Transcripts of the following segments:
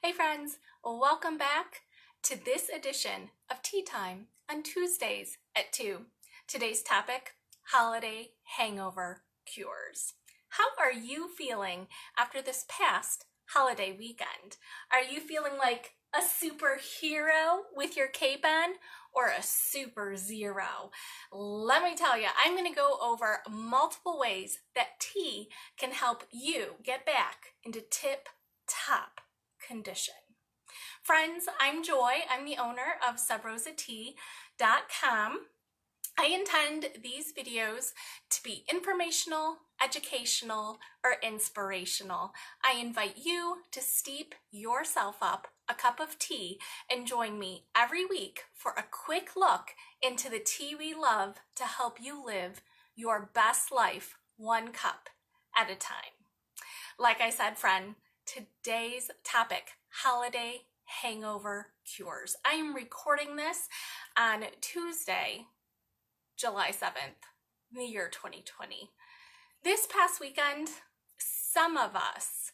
Hey friends, welcome back to this edition of Tea Time on Tuesdays at 2. Today's topic, Holiday Hangover Cures. How are you feeling after this past holiday weekend? Are you feeling like a superhero with your cape on or a super zero? Let me tell you, I'm going to go over multiple ways that tea can help you get back into tip-top condition. Friends, I'm Joy. I'm the owner of subrosatea.com. I intend these videos to be informational, educational, or inspirational. I invite you to steep yourself up a cup of tea and join me every week for a quick look into the tea we love to help you live your best life one cup at a time. Like I said, friend, today's topic, Holiday Hangover Cures. I am recording this on Tuesday, July 7th, the year 2020. This past weekend, some of us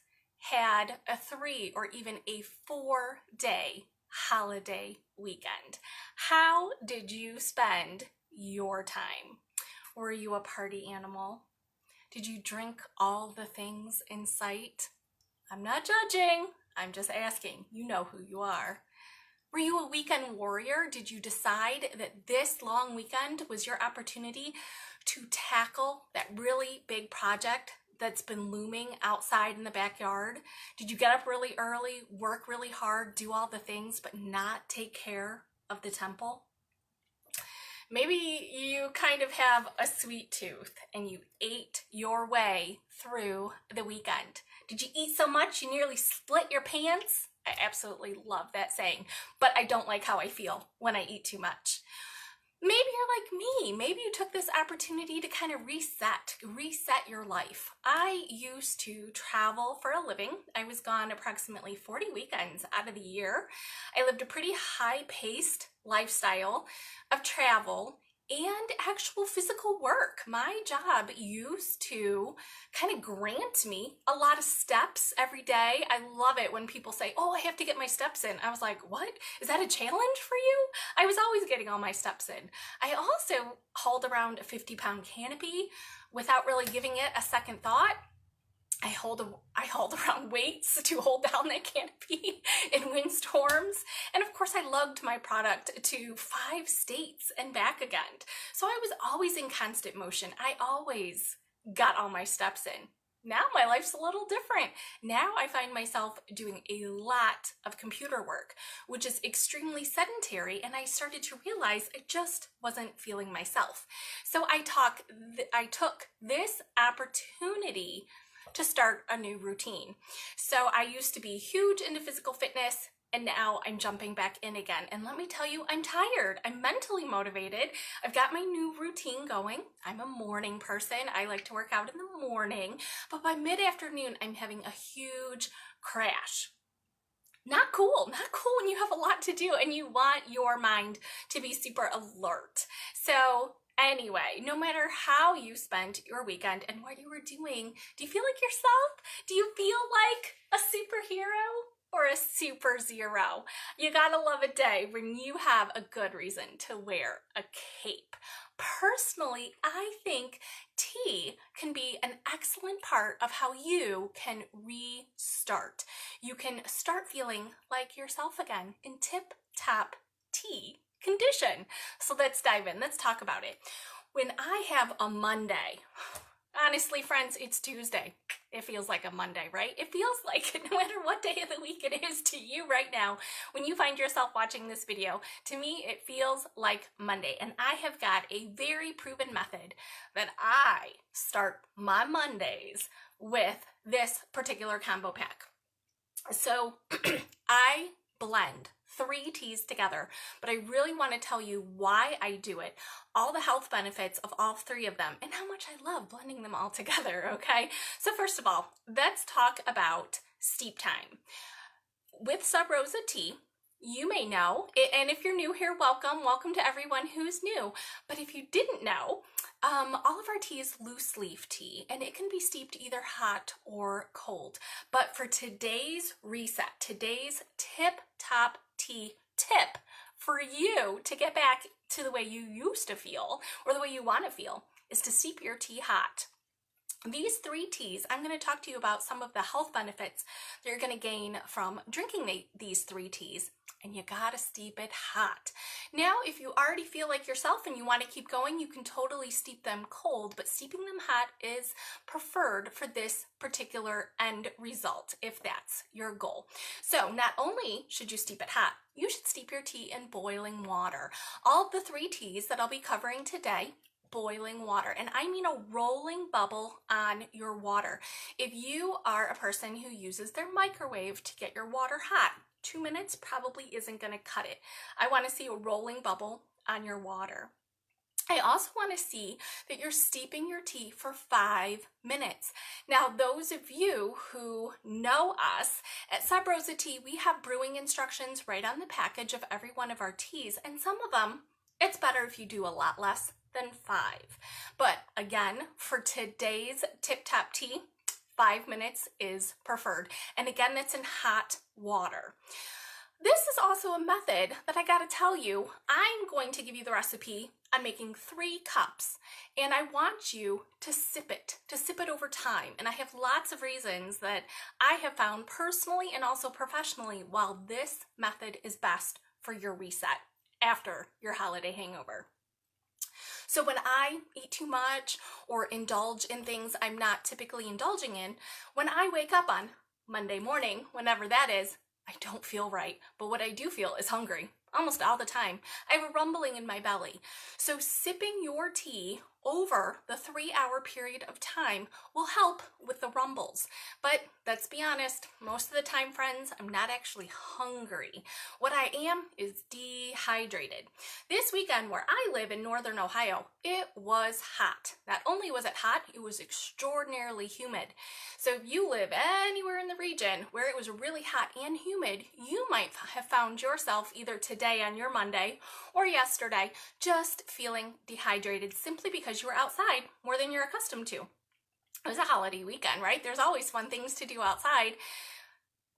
had a 3 or even a 4-day holiday weekend. How did you spend your time? Were you a party animal? Did you drink all the things in sight? I'm not judging, I'm just asking. You know who you are. Were you a weekend warrior? Did you decide that this long weekend was your opportunity to tackle that really big project that's been looming outside in the backyard? Did you get up really early, work really hard, do all the things, but not take care of the temple? Maybe you kind of have a sweet tooth and you ate your way through the weekend. Did you eat so much you nearly split your pants? I absolutely love that saying, but I don't like how I feel when I eat too much. Maybe you're like me. Maybe you took this opportunity to kind of reset your life. I used to travel for a living. I was gone approximately 40 weekends out of the year. I lived a pretty high-paced lifestyle of travel and actual physical work. My job used to kind of grant me a lot of steps every day. I love it when people say, oh, I have to get my steps in. I was like, what? Is that a challenge for you? I was always getting all my steps in. I also hauled around a 50-pound canopy without really giving it a second thought. I hauled around weights to hold down that canopy in windstorms. And of course, I lugged my product to 5 states and back again. So I was always in constant motion. I always got all my steps in. Now my life's a little different. Now I find myself doing a lot of computer work, which is extremely sedentary, and I started to realize I just wasn't feeling myself. So I took this opportunity to start a new routine. So I used to be huge into physical fitness, and now I'm jumping back in again. And let me tell you, I'm tired. I'm mentally motivated. I've got my new routine going. I'm a morning person. I like to work out in the morning, but by mid-afternoon, I'm having a huge crash. Not cool when you have a lot to do and you want your mind to be super alert. So anyway, no matter how you spent your weekend and what you were doing, do you feel like yourself? Do you feel like a superhero or a super zero? You gotta love a day when you have a good reason to wear a cape. Personally, I think tea can be an excellent part of how you can restart. You can start feeling like yourself again in tip-top tea condition. So let's dive in. Let's talk about it. When I have a Monday, honestly, friends, it's Tuesday. It feels like a Monday, right? It feels like no matter what day of the week it is to you right now, when you find yourself watching this video, to me, it feels like Monday. And I have got a very proven method that I start my Mondays with this particular combo pack. So I blend 3 teas together, but I really want to tell you why I do it, all the health benefits of all 3 of them, and how much I love blending them all together, okay? So first of all, let's talk about steep time. With Sub Rosa Tea, you may know, and if you're new here, welcome to everyone who's new, but if you didn't know, All of our tea is loose leaf tea, and it can be steeped either hot or cold. But for today's reset, today's tip-top tea tip for you to get back to the way you used to feel or the way you want to feel is to steep your tea hot. These 3 teas, I'm going to talk to you about some of the health benefits that you're going to gain from drinking these 3 teas, and you got to steep it hot. Now, if you already feel like yourself and you want to keep going, you can totally steep them cold, but steeping them hot is preferred for this particular end result, if that's your goal. So not only should you steep it hot, you should steep your tea in boiling water. All of the 3 teas that I'll be covering today, boiling water, and I mean a rolling bubble on your water. If you are a person who uses their microwave to get your water hot, 2 minutes probably isn't going to cut it. I want to see a rolling bubble on your water. I also want to see that you're steeping your tea for 5 minutes. Now, those of you who know us at Sub Rosa Tea, we have brewing instructions right on the package of every one of our teas, and some of them, it's better if you do a lot less than 5. But again, for today's tip-top tea, 5 minutes is preferred. And again, that's in hot water. This is also a method that I gotta tell you, I'm going to give you the recipe on making 3 cups, and I want you to sip it over time. And I have lots of reasons that I have found personally and also professionally why this method is best for your reset after your holiday hangover. So when I eat too much or indulge in things I'm not typically indulging in, when I wake up on Monday morning, whenever that is, I don't feel right. But what I do feel is hungry. Almost all the time. I have a rumbling in my belly. So sipping your tea over the 3-hour period of time will help with the rumbles. But let's be honest, most of the time, friends, I'm not actually hungry. What I am is dehydrated. This weekend where I live in northern Ohio, it was hot. Not only was it hot, it was extraordinarily humid. So if you live anywhere in the region where it was really hot and humid, you might have found yourself either today on your Monday or yesterday just feeling dehydrated simply because you were outside more than you're accustomed to. It was a holiday weekend, right? There's always fun things to do outside.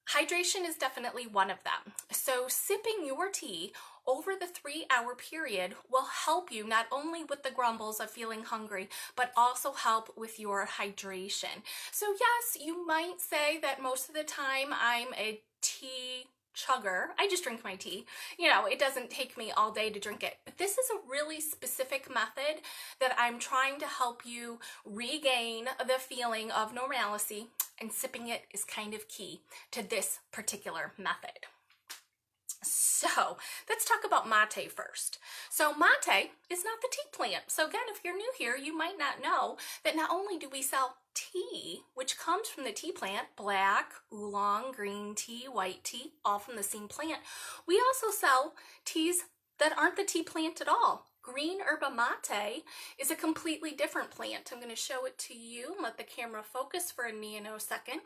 Hydration is definitely one of them. So sipping your tea over the 3-hour period will help you not only with the grumbles of feeling hungry, but also help with your hydration. So yes, you might say that most of the time I'm a tea chugger. I just drink my tea. You know, it doesn't take me all day to drink it. But this is a really specific method that I'm trying to help you regain the feeling of normalcy, and sipping it is kind of key to this particular method. So let's talk about mate first. So mate is not the tea plant. So again, if you're new here, you might not know that not only do we sell tea, which comes from the tea plant, black, oolong, green tea, white tea, all from the same plant, we also sell teas that aren't the tea plant at all. Green yerba mate is a completely different plant. I'm going to show it to you. Let the camera focus for a nanosecond.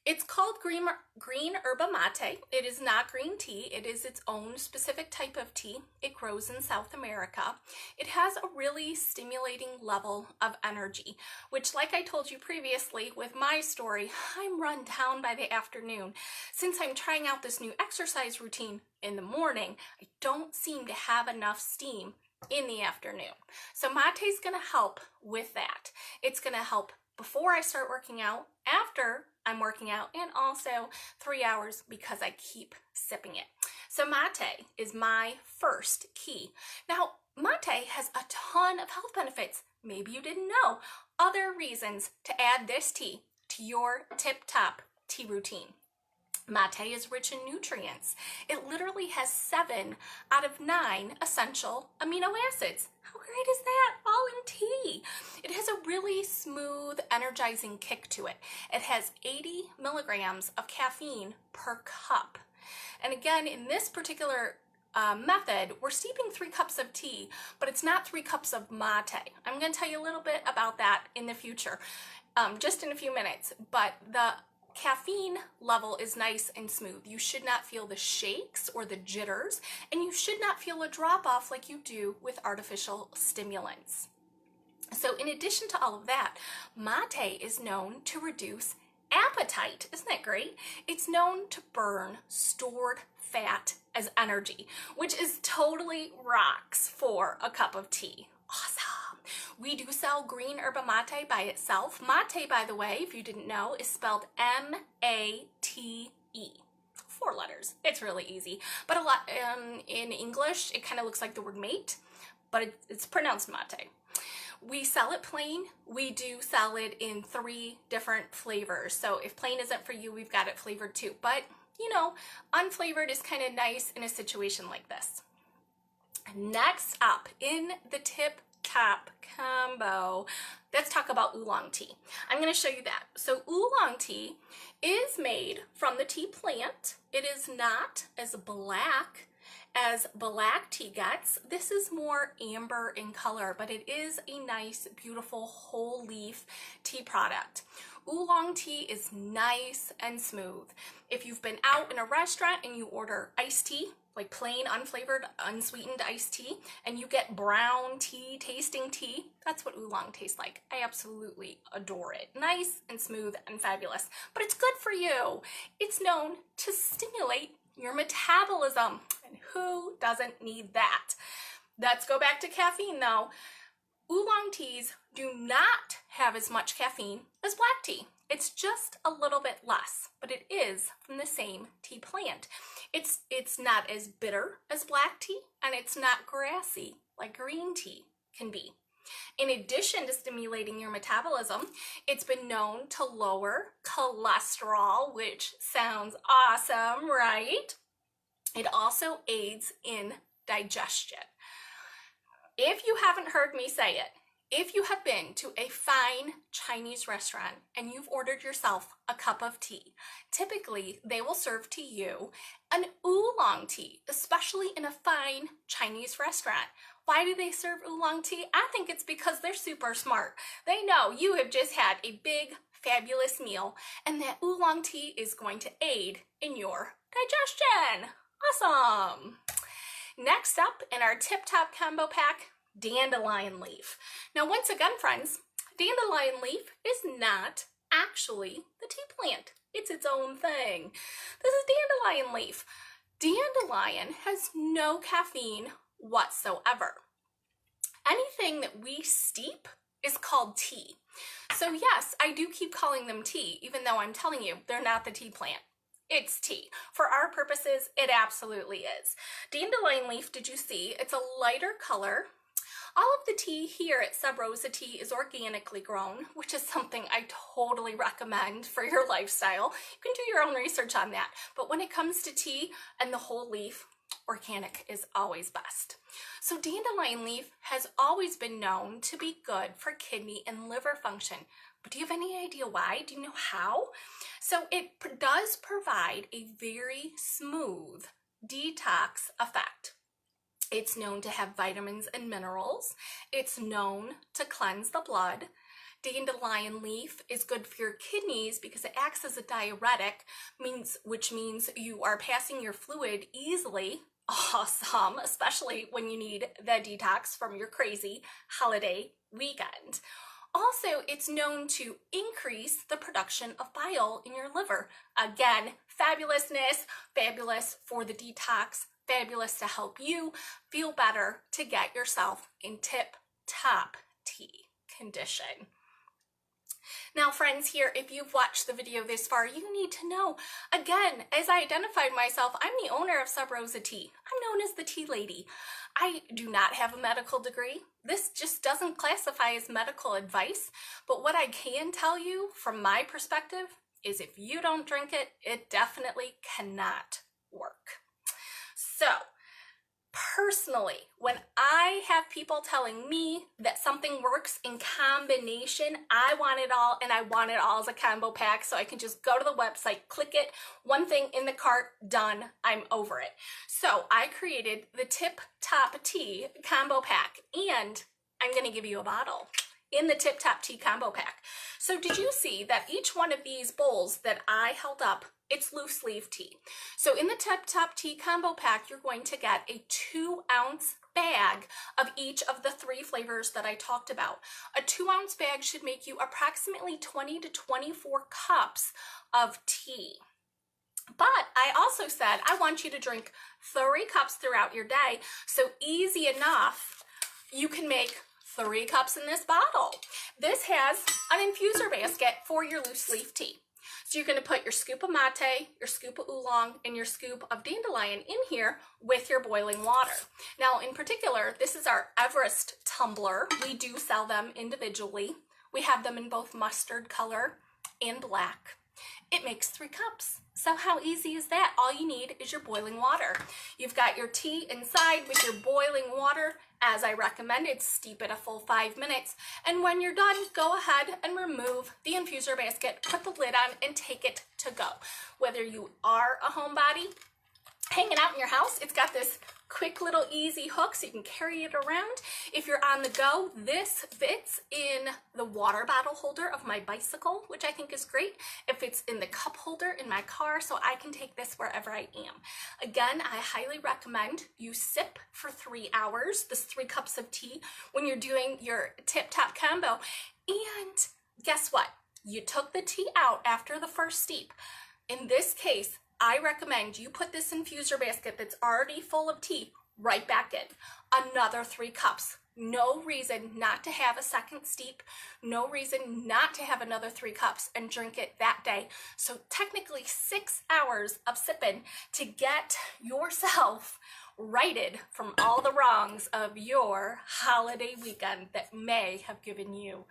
It's called green yerba mate. It is not green tea. It is its own specific type of tea. It grows in South America. It has a really stimulating level of energy, which, like I told you previously with my story, I'm run down by the afternoon. Since I'm trying out this new exercise routine in the morning, I don't seem to have enough steam in the afternoon. So mate is going to help with that. It's going to help before I start working out, after I'm working out, and also 3 hours because I keep sipping it. So mate is my first key. Now, mate has a ton of health benefits. Maybe you didn't know. Other reasons to add this tea to your tip-top tea routine. Mate is rich in nutrients. It literally has 7 out of 9 essential amino acids. How great is that? All in tea. It has a really smooth, energizing kick to it. It has 80 milligrams of caffeine per cup. And again, in this particular method, we're steeping 3 cups of tea, but it's not 3 cups of mate. I'm going to tell you a little bit about that in the future, just in a few minutes. But the caffeine level is nice and smooth. You should not feel the shakes or the jitters, and you should not feel a drop off like you do with artificial stimulants. So in addition to all of that, mate is known to reduce appetite. Isn't that great? It's known to burn stored fat as energy, which is totally rocks for a cup of tea. Awesome. We do sell green yerba mate by itself. Mate, by the way, if you didn't know, is spelled M-A-T-E. 4 letters. It's really easy. But a lot in English, it kind of looks like the word mate, but it's pronounced mate. We sell it plain. We do sell it in 3 different flavors. So if plain isn't for you, we've got it flavored too. But, you know, unflavored is kind of nice in a situation like this. Next up in the tip top combo, let's talk about oolong tea. I'm going to show you that. So oolong tea is made from the tea plant. It is not as black as black tea gets. This is more amber in color, but it is a nice, beautiful whole leaf tea product. Oolong tea is nice and smooth. If you've been out in a restaurant and you order iced tea, like plain, unflavored, unsweetened iced tea, and you get brown tea tasting tea, that's what oolong tastes like. I absolutely adore it. Nice and smooth and fabulous, but it's good for you. It's known to stimulate your metabolism, and who doesn't need that? Let's go back to caffeine though. Oolong teas do not have as much caffeine as black tea. It's just a little bit less, but it is from the same tea plant. It's not as bitter as black tea, and it's not grassy like green tea can be. In addition to stimulating your metabolism, it's been known to lower cholesterol, which sounds awesome, right? It also aids in digestion. If you haven't heard me say it, if you have been to a fine Chinese restaurant and you've ordered yourself a cup of tea, typically they will serve to you an oolong tea, especially in a fine Chinese restaurant. Why do they serve oolong tea? I think it's because they're super smart. They know you have just had a big, fabulous meal, and that oolong tea is going to aid in your digestion. Awesome. Next up in our Tip Top Combo Pack, dandelion leaf. Now, once again, friends, dandelion leaf is not actually the tea plant. It's its own thing. This is dandelion leaf. Dandelion has no caffeine whatsoever. Anything that we steep is called tea. So yes, I do keep calling them tea, even though I'm telling you they're not the tea plant. It's tea. For our purposes, it absolutely is. Dandelion leaf, did you see? It's a lighter color. All of the tea here at Sub Rosa Tea is organically grown, which is something I totally recommend for your lifestyle. You can do your own research on that. But when it comes to tea and the whole leaf, organic is always best. So dandelion leaf has always been known to be good for kidney and liver function. But do you have any idea why? Do you know how? So it does provide a very smooth detox effect. It's known to have vitamins and minerals. It's known to cleanse the blood. Dandelion leaf is good for your kidneys because it acts as a diuretic, which means you are passing your fluid easily. Awesome, especially when you need the detox from your crazy holiday weekend. Also, it's known to increase the production of bile in your liver. Again, fabulousness, fabulous for the detox, fabulous to help you feel better to get yourself in tip-top tea condition. Now, friends, here, if you've watched the video this far, you need to know, again, as I identified myself, I'm the owner of Sub Rosa Tea. I'm known as the tea lady. I do not have a medical degree. This just doesn't classify as medical advice, but what I can tell you from my perspective is if you don't drink it, it definitely cannot work. So, personally, when I have people telling me that something works in combination, I want it all, and I want it all as a combo pack so I can just go to the website, click it, one thing in the cart, done, I'm over it. So I created the Tip Top Tea combo pack, and I'm going to give you a bottle. in the Tip Top Tea combo pack. So did you see that each one of these bowls that I held up, it's loose leaf tea. So in the Tip Top Tea combo pack, you're going to get a 2-ounce bag of each of the 3 flavors that I talked about. A 2-ounce bag should make you approximately 20 to 24 cups of tea. But I also said I want you to drink 3 cups throughout your day, so easy enough, you can make 3 cups in this bottle. This has an infuser basket for your loose leaf tea. So you're going to put your scoop of mate, your scoop of oolong, and your scoop of dandelion in here with your boiling water. Now, in particular, this is our Everest tumbler. We do sell them individually. We have them in both mustard color and black. It makes 3 cups. So how easy is that? All you need is your boiling water. You've got your tea inside with your boiling water. As I recommended, steep it a full 5 minutes. And when you're done, go ahead and remove the infuser basket, put the lid on, and take it to go. Whether you are a homebody hanging out in your house, it's got this quick little easy hook so you can carry it around. If you're on the go, this fits in the water bottle holder of my bicycle, which I think is great. It fits in the cup holder in my car, so I can take this wherever I am. Again, I highly recommend you sip for 3 hours, this 3 cups of tea, when you're doing your Tip Top combo. And guess what? You took the tea out after the first steep. In this case, I recommend you put this infuser basket that's already full of tea right back in. Another 3 cups. No reason not to have a second steep. No reason not to have another 3 cups and drink it that day. So technically 6 hours of sipping to get yourself righted from all the wrongs of your holiday weekend that may have given you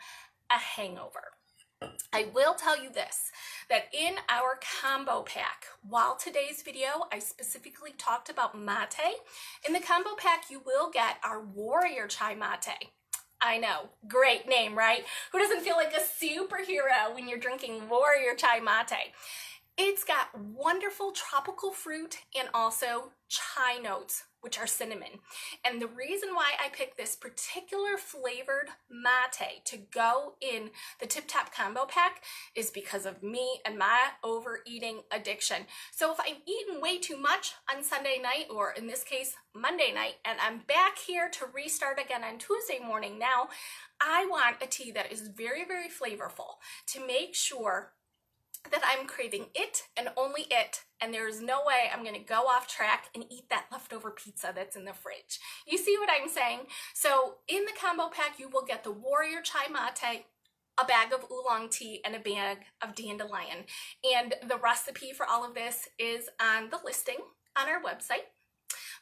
a hangover. I will tell you this, that in our combo pack, while today's video I specifically talked about mate, in the combo pack you will get our Warrior Chai Mate. I know, great name, right? Who doesn't feel like a superhero when you're drinking Warrior Chai Mate? It's got wonderful tropical fruit and also chai notes, which are cinnamon. And the reason why I picked this particular flavored mate to go in the Tip Top combo pack is because of me and my overeating addiction. So if I've eaten way too much on Sunday night, or in this case, Monday night, and I'm back here to restart again on Tuesday morning now, I want a tea that is very, very flavorful to make sure that I'm craving it and only it, and there's no way I'm going to go off track and eat that leftover pizza that's in the fridge. You see what I'm saying? So in the combo pack, you will get the Warrior Chai Mate, a bag of oolong tea, and a bag of dandelion. And the recipe for all of this is on the listing on our website.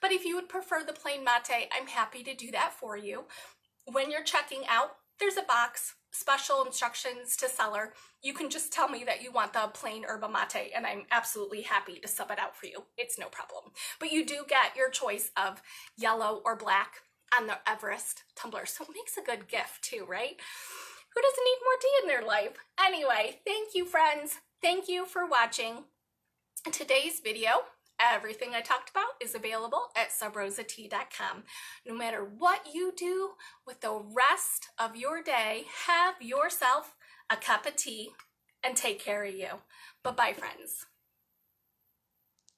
But if you would prefer the plain mate, I'm happy to do that for you. When you're checking out, there's a box, special instructions to seller. You can just tell me that you want the plain yerba mate, and I'm absolutely happy to sub it out for you. It's no problem. But you do get your choice of yellow or black on the Everest tumbler, so it makes a good gift too, right? Who doesn't need more tea in their life? Anyway, thank you, friends. Thank you for watching today's video. Everything I talked about is available at subrosatea.com. No matter what you do with the rest of your day, have yourself a cup of tea and take care of you. Bye-bye, friends.